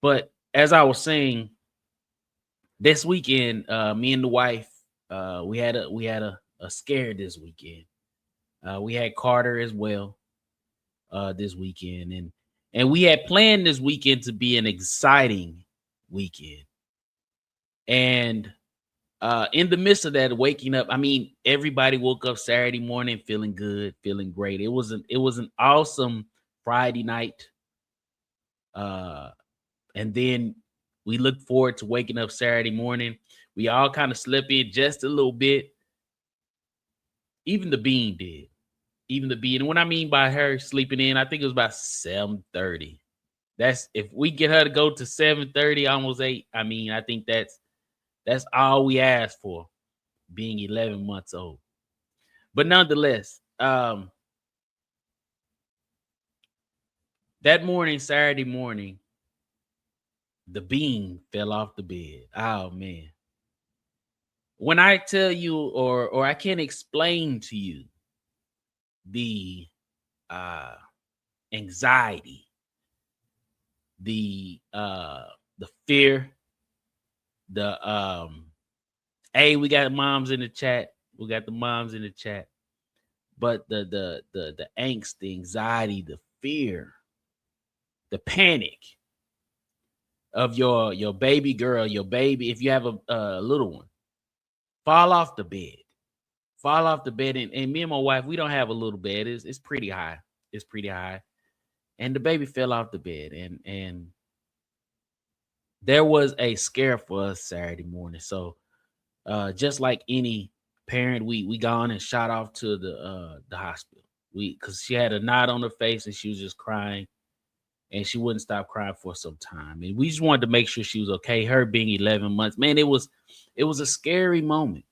But as I was saying, this weekend, me and the wife, we had a scare this weekend. We had Carter as well this weekend, and we had planned this weekend to be an exciting weekend. And in the midst of that, waking up, I mean, everybody woke up Saturday morning feeling good, feeling great. It was an awesome Friday night. Uh, and then we look forward to waking up Saturday morning. We all kind of slept in just a little bit. Even the bean did. Even the bean. And what I mean by her sleeping in, I think it was about 7:30. That's if we get her to go to 7:30, almost 8. I mean, I think that's all we asked for, being 11 months old. But nonetheless, that morning, Saturday morning, the bean fell off the bed. Oh man. When I tell you, or I can't explain to you the uh anxiety, the fear, the hey, we got moms in the chat. We got the moms in the chat. But the angst, the anxiety, the fear, the panic of your baby girl, your baby, if you have a little one, fall off the bed. Fall off the bed. And me and my wife, we don't have a little bed. It's pretty high. It's pretty high. And the baby fell off the bed. And there was a scare for us Saturday morning. So just like any parent, we gone and shot off to the hospital. Because she had a knot on her face and she was just crying, and she wouldn't stop crying for some time. And we just wanted to make sure she was okay. Her being 11 months, man, it was a scary moment.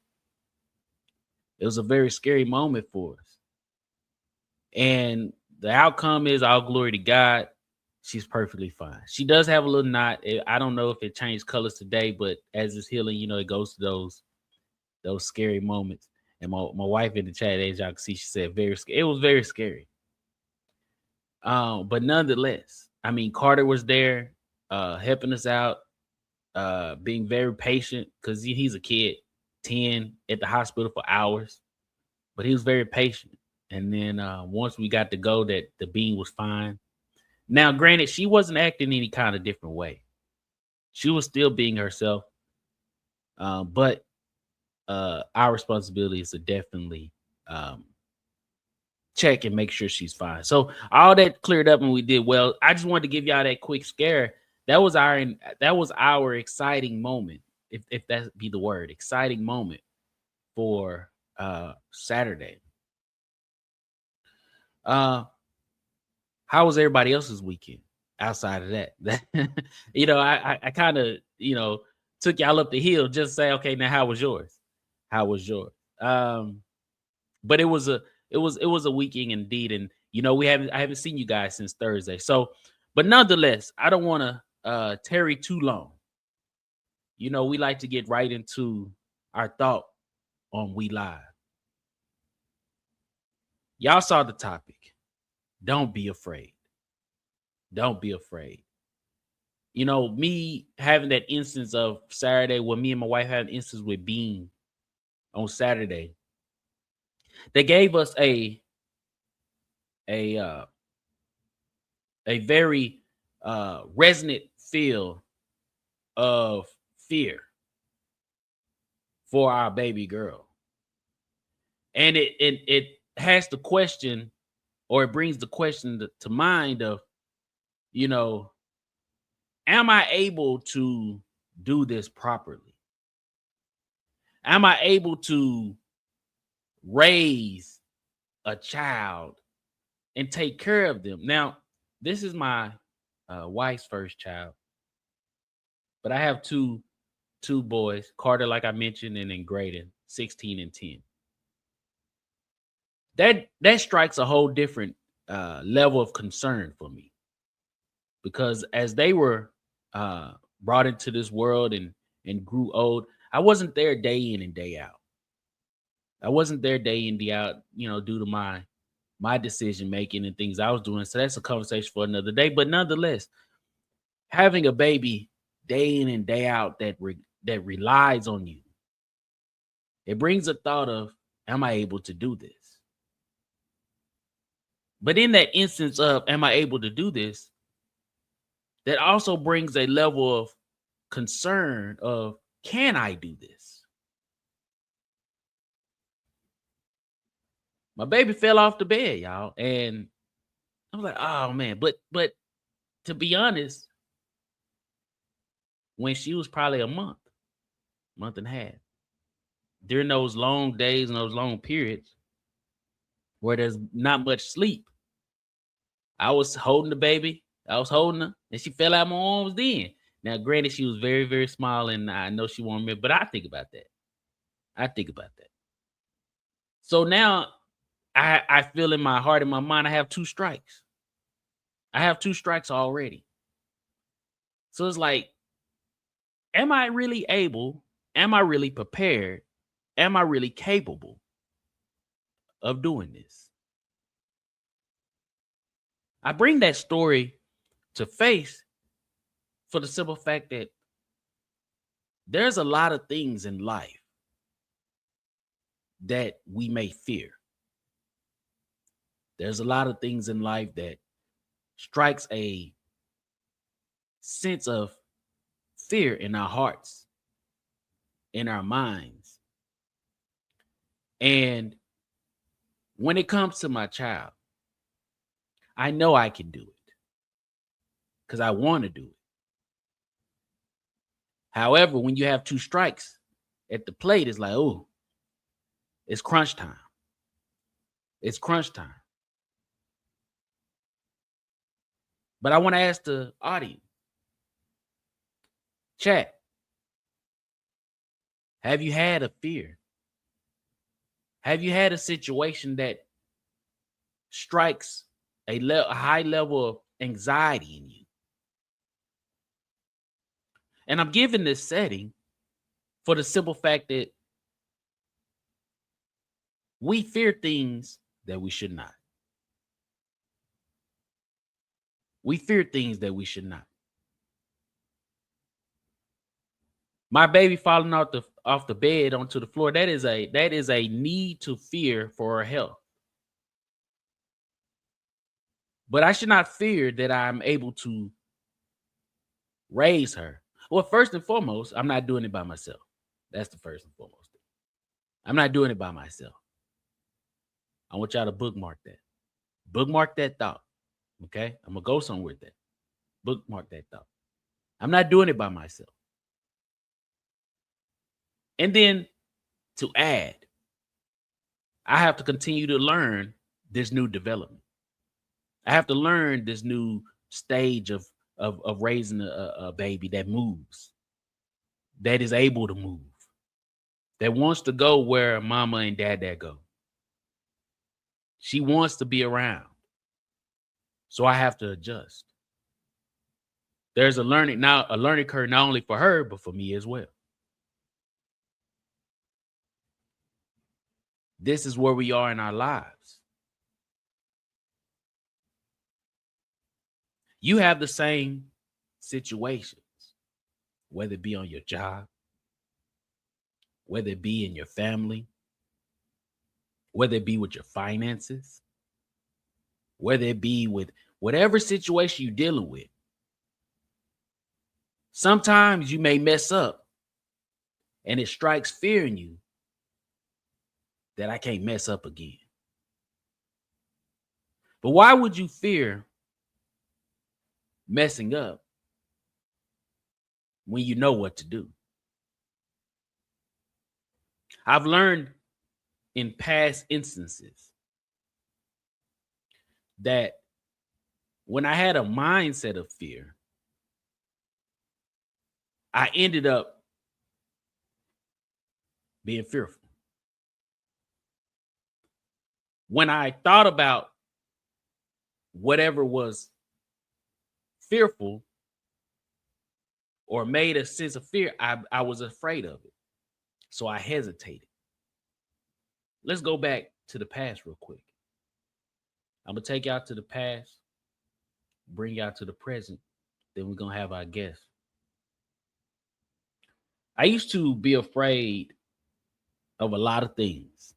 It was a very scary moment for us. And the outcome is all glory to God. She's perfectly fine. She does have a little knot. I don't know if it changed colors today, but as it's healing, it goes to those scary moments. And my wife in the chat, as y'all can see, she said very scary. It was very scary. But nonetheless, I mean, Carter was there, helping us out, being very patient because he's a kid, 10 at the hospital for hours, but he was very patient. And then once we got to go, that the bean was fine. Now, granted, she wasn't acting any kind of different way. She was still being herself. But our responsibility is to definitely check and make sure she's fine. So all that cleared up and we did well. I just wanted to give y'all that quick scare. That was our exciting moment, if that be the word, exciting moment for Saturday. How was everybody else's weekend outside of that? I kind of, took y'all up the hill, just say, okay, now how was yours? How was yours? But it was a weekend indeed. And I haven't seen you guys since Thursday. So, but nonetheless, I don't want to tarry too long. We like to get right into our thought on We Live. Y'all saw the topic. Don't be afraid. Don't be afraid. Me having that instance of Saturday, when me and my wife had an instance with Bean on Saturday, they gave us a very resonant feel of fear for our baby girl. And it has the question, or it brings the question to mind of, am I able to do this properly? Am I able to raise a child and take care of them? Now, this is my wife's first child, but I have two boys, Carter, like I mentioned, and then Graydon, 16 and 10. That strikes a whole different level of concern for me, because as they were brought into this world and grew old, I wasn't there day in and day out. I wasn't there day in, day out, due to my decision making and things I was doing. So that's a conversation for another day. But nonetheless, having a baby day in and day out that relies on you, it brings a thought of, am I able to do this? But in that instance of, am I able to do this? That also brings a level of concern of, can I do this? My baby fell off the bed, y'all. And I was like, oh man, but to be honest, when she was probably a month and a half, during those long days and those long periods where there's not much sleep, I was holding the baby. I was holding her, and she fell out my arms then. Now, granted, she was very, very small, and I know she won't remember, but I think about that. So now I feel in my heart and my mind, I have 2 strikes. I have 2 strikes already. So it's like, am I really able? Am I really prepared? Am I really capable of doing this? I bring that story to face for the simple fact that there's a lot of things in life that we may fear. There's a lot of things in life that strikes a sense of fear in our hearts, in our minds. And when it comes to my child, I know I can do it because I want to do it. However, when you have 2 strikes at the plate, it's like, oh, it's crunch time. It's crunch time. But I want to ask the audience, chat, have you had a fear? Have you had a situation that strikes a high level of anxiety in you? And I'm giving this setting for the simple fact that we fear things that we should not. We fear things that we should not. My baby falling off the bed onto the floor, that is a need to fear for her health. But I should not fear that I'm able to raise her. Well, first and foremost, I'm not doing it by myself. That's the first and foremost thing. I'm not doing it by myself. I want y'all to bookmark that. Bookmark that thought. Okay? I'm going to go somewhere with that. Bookmark that thought. I'm not doing it by myself. And then to add, I have to continue to learn this new development. I have to learn this new stage of raising a baby that moves, that is able to move, that wants to go where mama and dad go. She wants to be around. So I have to adjust. There's a learning curve not only for her, but for me as well. This is where we are in our lives. You have the same situations, whether it be on your job, whether it be in your family, whether it be with your finances, whether it be with whatever situation you're dealing with. Sometimes you may mess up and it strikes fear in you that I can't mess up again. But why would you fear messing up when you know what to do? I've learned in past instances that when I had a mindset of fear, I ended up being fearful. When I thought about whatever was fearful or made a sense of fear, I was afraid of it. So I hesitated. Let's go back to the past real quick. I'm going to take y'all to the past, bring y'all to the present, then we're going to have our guest. I used to be afraid of a lot of things.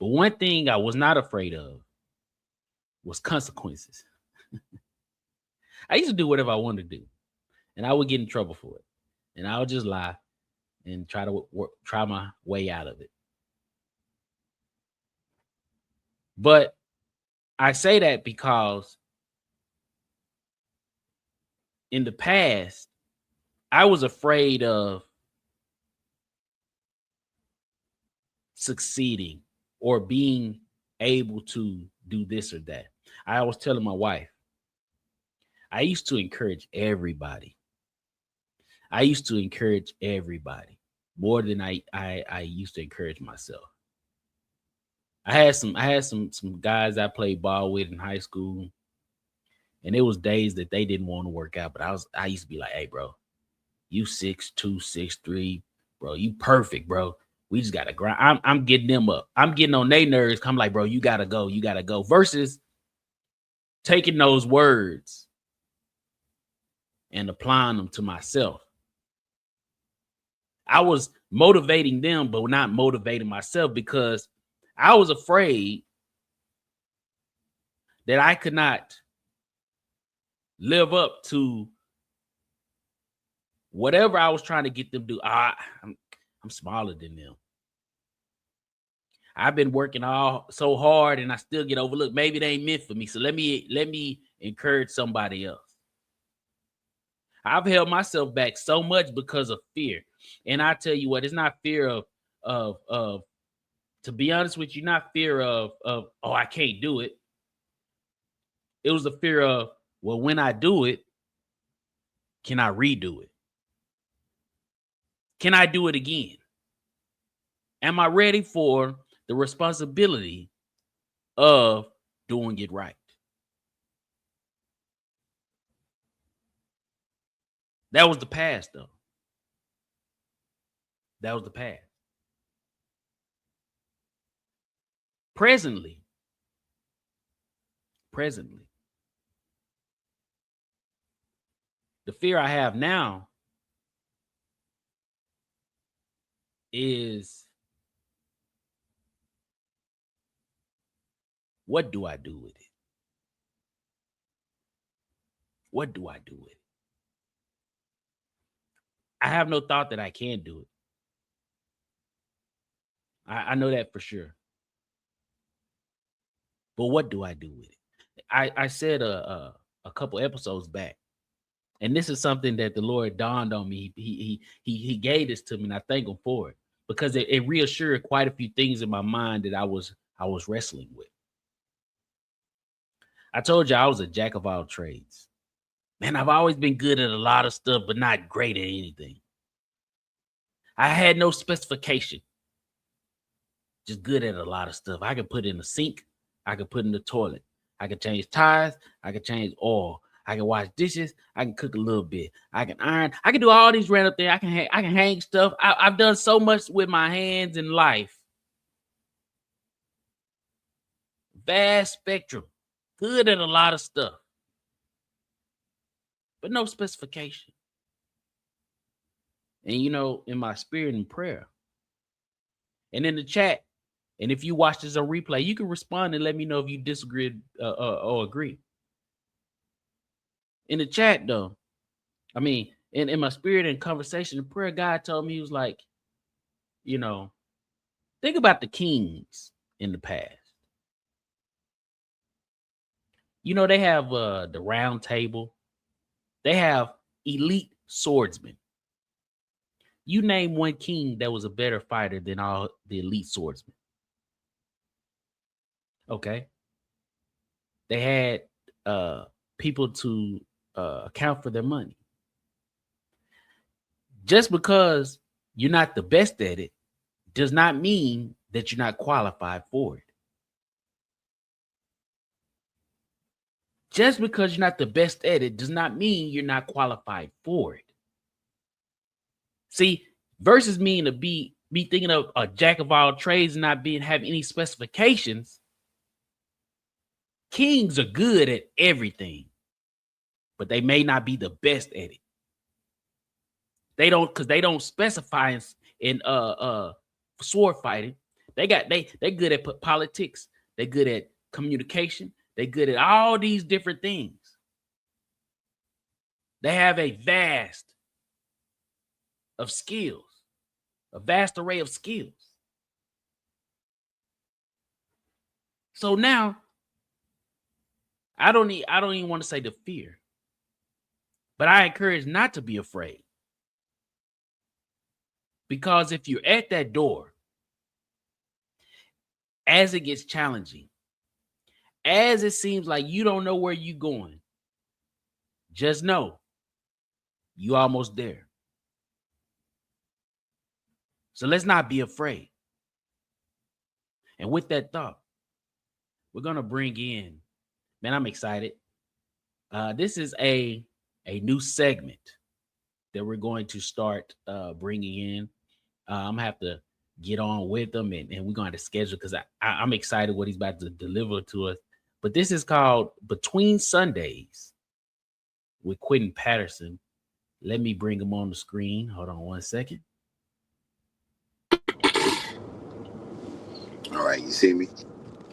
But one thing I was not afraid of was consequences. I used to do whatever I wanted to do, and I would get in trouble for it. And I would just lie and try to try my way out of it. But I say that because in the past, I was afraid of succeeding or being able to do this or that. I was telling my wife, I used to encourage everybody. I used to encourage everybody more than I used to encourage myself. I had some guys I played ball with in high school, and it was days that they didn't want to work out, but I used to be like, hey, bro, you 6'2", 6'3", bro, you perfect, bro. We just gotta grind. I'm getting them up. I'm getting on their nerves. I'm like, bro, you gotta go. Versus taking those words and applying them to myself. I was motivating them, but not motivating myself because I was afraid that I could not live up to whatever I was trying to get them to do. I'm smaller than them. I've been working so hard and I still get overlooked. Maybe they ain't meant for me. So let me encourage somebody else. I've held myself back so much because of fear. And I tell you what, it's not fear of to be honest with you, not fear of oh, I can't do it. It was the fear of, well, when I do it, can I redo it? Can I do it again? Am I ready for the responsibility of doing it right? That was the past, though. That was the past. Presently, the fear I have now is, what do I do with it? What do I do with it? I have no thought that I can do it. I know that for sure. But what do I do with it? I said a couple episodes back, and this is something that the Lord dawned on me. He gave this to me, and I thank him for it because it reassured quite a few things in my mind that I was wrestling with. I told you I was a jack of all trades. Man, I've always been good at a lot of stuff, but not great at anything. I had no specification. Just good at a lot of stuff. I could put in the sink. I could put in the toilet. I could change tires. I could change oil. I can wash dishes. I can cook a little bit. I can iron. I can do all these random things. I can hang stuff. I've done so much with my hands in life. Vast spectrum. Good at a lot of stuff. But no specification. And in my spirit and prayer. And in the chat, and if you watch this on replay, you can respond and let me know if you disagree or agree. In the chat, though, I mean, in my spirit and conversation and prayer, God told me, he was like, think about the kings in the past. They have the round table. They have elite swordsmen. You name one king that was a better fighter than all the elite swordsmen. Okay. They had people to account for their money. Just because you're not the best at it does not mean that you're not qualified for it. Just because you're not the best at it does not mean you're not qualified for it. See, versus mean to be thinking of a jack of all trades and not have any specifications. Kings are good at everything. but they may not be the best at it. They don't specify in sword fighting. They good at politics. They good at communication. They good at all these different things. They have a vast array of skills. So now I don't even want to say the fear, but I encourage not to be afraid. Because if you're at that door, as it gets challenging, as it seems like you don't know where you're going, just know you almost there. So let's not be afraid. And with that thought, we're going to bring in, man, I'm excited. This is a new segment that we're going to start bringing in. I'm going to have to get on with them and we're going to schedule because I'm excited what he's about to deliver to us. But this is called Between Sundays with Quinton Patterson. Let me bring him on the screen. Hold on one second. All right, you see me?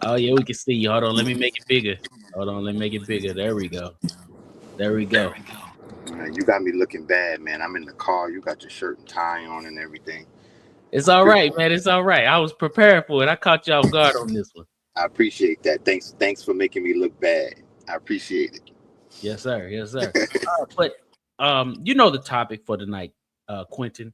Oh, yeah, we can see you. Hold on, let me make it bigger. Hold on, let me make it bigger. There we go. There we go. All right, you got me looking bad, man. I'm in the car. You got your shirt and tie on and everything. It's all right, man. It's all right. I was prepared for it. I caught you off guard on this one. I appreciate that. Thanks for making me look bad. I appreciate it. Yes, sir. Yes, sir. But you know the topic for tonight, Quinton.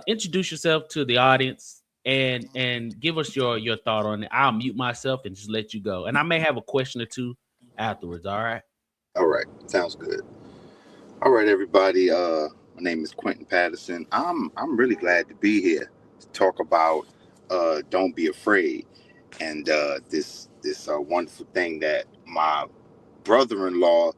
Introduce yourself to the audience and give us your thought on it. I'll mute myself and just let you go. And I may have a question or two afterwards. All right. All right. Sounds good. All right, everybody. My name is Quinton Patterson. I'm really glad to be here to talk about Don't Be Afraid and this wonderful thing that my brother-in-law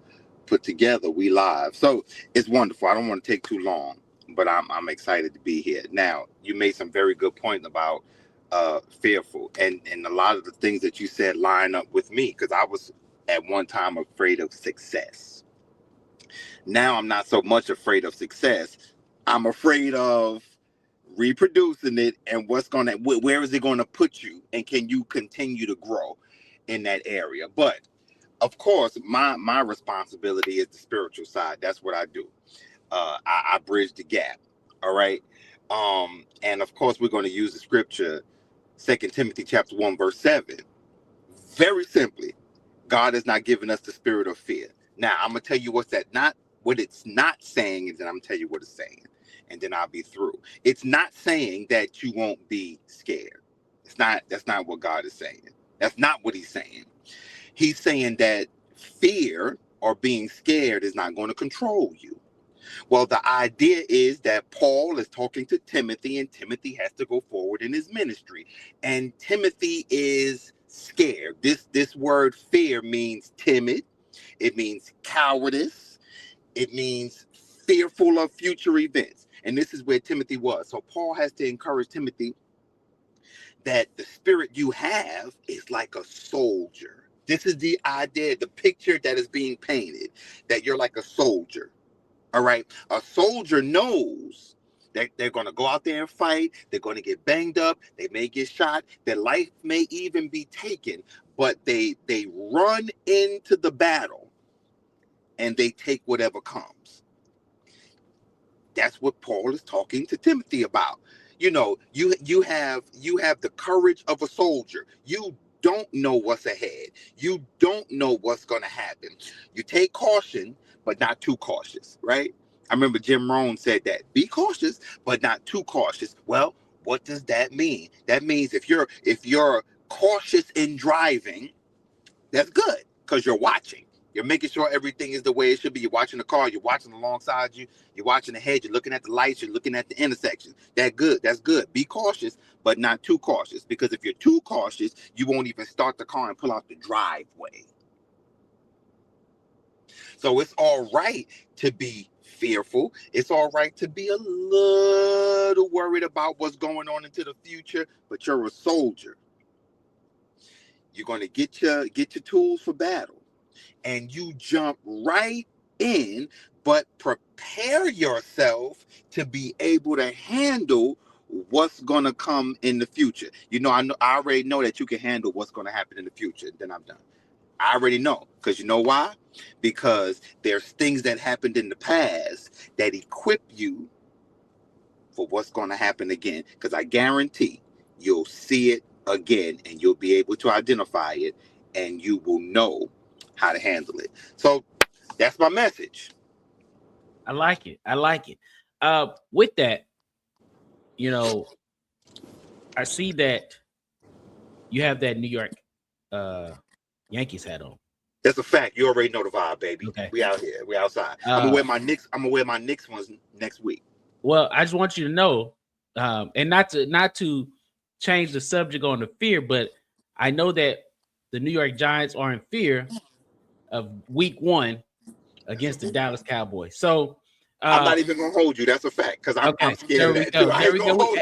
put together. We live. So it's wonderful. I don't want to take too long, but I'm excited to be here. Now, you made some very good points about fearful and a lot of the things that you said line up with me because I was at one time afraid of success. Now I'm not so much afraid of success. I'm afraid of reproducing it and where is it going to put you and can you continue to grow in that area. But of course, my responsibility is the spiritual side. That's what I do. I bridge the gap. All right. And of course, we're going to use the scripture, 2 Timothy chapter 1, verse 7. Very simply, God has not given us the spirit of fear. Now, I'm going to tell you what it's not saying, and then I'm going to tell you what it's saying. And then I'll be through. It's not saying that you won't be scared. That's not what God is saying. That's not what he's saying. He's saying that fear or being scared is not going to control you. Well, the idea is that Paul is talking to Timothy, and Timothy has to go forward in his ministry. And Timothy is scared. This word fear means timid. It means cowardice. It means fearful of future events. And this is where Timothy was. So Paul has to encourage Timothy that the spirit you have is like a soldier. This is the idea, the picture that is being painted, that you're like a soldier. All right. A soldier knows that they're going to go out there and fight. They're going to get banged up. They may get shot. Their life may even be taken, but they run into the battle and they take whatever comes. That's what Paul is talking to Timothy about. You know, you have the courage of a soldier. You don't know what's ahead. You don't know what's going to happen. You take caution, but not too cautious, right? I remember Jim Rohn said that. Be cautious, but not too cautious. Well, what does that mean? That means if you're cautious in driving, that's good because you're watching. You're making sure everything is the way it should be. You're watching the car. You're watching alongside you. You're watching ahead. You're looking at the lights. You're looking at the intersection. That's good. That's good. Be cautious, but not too cautious. Because if you're too cautious, you won't even start the car and pull out the driveway. So it's all right to be fearful. It's all right to be a little worried about what's going on into the future, but you're a soldier. You're going to get your tools for battle. And you jump right in, but prepare yourself to be able to handle what's going to come in the future. You know, I already know that you can handle what's going to happen in the future. Then I'm done. I already know, because you know why? Because there's things that happened in the past that equip you for what's going to happen again. Because I guarantee you'll see it again and you'll be able to identify it and you will know how to handle it. So that's my message. I like it. I like it. With that, you know, I see that you have that New York Yankees hat on. That's a fact. You already know the vibe, baby. Okay. We out here. We outside. I'm gonna wear my Knicks ones next week. Well, I just want you to know, and not to change the subject on the fear, but I know that the New York Giants are in fear of Week 1 against the Dallas Cowboys. So I'm not even gonna hold you. That's a fact, because I'm scared of that. There we go.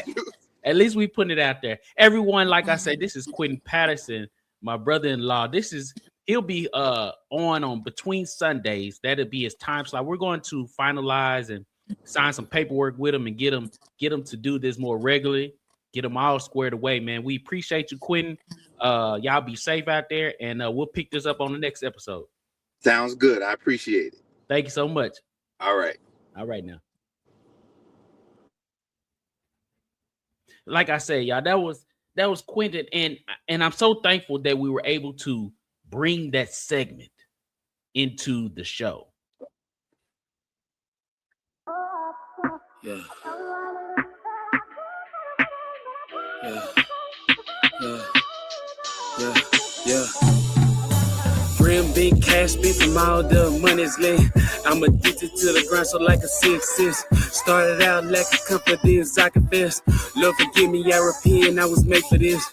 At least we putting it out there. Everyone, like I said, this is Quinton Patterson, my brother-in-law. He'll be on between Sundays. That'll be his time slot. We're going to finalize and sign some paperwork with him and get him to do this more regularly. Get them all squared away, man. We appreciate you, Quinton. Y'all be safe out there, and we'll pick this up on the next episode. Sounds good. I appreciate it. Thank you so much. All right now. Like I said, y'all, that was Quinton, and I'm so thankful that we were able to bring that segment into the show. Yeah. Real big cash spent from all the money's lit. I'm addicted to the grind, so like a sixth sense. Started out lack of confidence, I confess. Lord forgive me, I repent, I was made for this.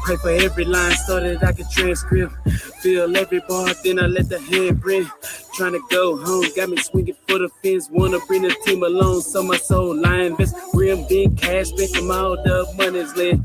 Pray for every line, so that I can transcript. Feel every bar, then I let the handprint. Trying to go home, got me swinging for the fence. Wanna bring the team along, so my soul I invest. Real big cash spent from all the money's lit.